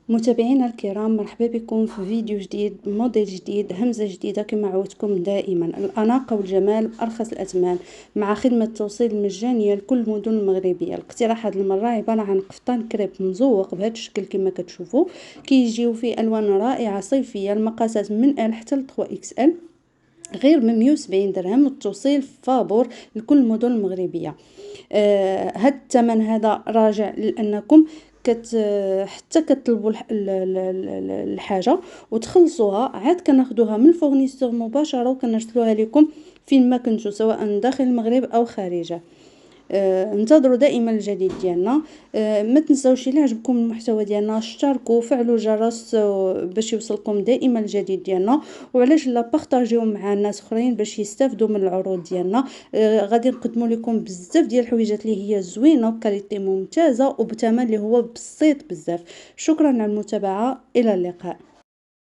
متابعينا الكرام، مرحبا بكم في فيديو جديد، موديل جديد، همزة جديدة. كما عودتكم دائما الأناقة والجمال بأرخص الأثمان، مع خدمة توصيل مجانية لكل المدن المغربية. الاقتراح هذه المرة عبارة عن قفطان كريب مزوق بهذا الشكل كما كتشوفوا. كيجيو فيه ألوان رائعة صيفية، المقاسات من ال حتى ل 3 اكس ال، غير من 170 درهم، التوصيل فابور لكل المدن المغربية. هاد الثمن هذا راجع لانكم حتى كتطلبوا الحاجه وتخلصوها، عاد كناخذوها من الفورنيسور مباشره وكنرسلوها لكم فين ما كنتو، سواء داخل المغرب او خارجه. انتظروا دائما الجديد ديالنا. ما تنساوش الى عجبكم المحتوى ديالنا اشتركوا وفعلوا الجرس باش يوصلكم دائما الجديد ديالنا، وعلاش لا بارطاجيو مع الناس اخرين باش يستافدوا من العروض ديالنا. غادي نقدموا لكم بزاف ديال الحويجات اللي هي زوينه وكاليتي ممتازه وبثمن اللي هو بسيط بزاف. شكرا على المتابعه، الى اللقاء.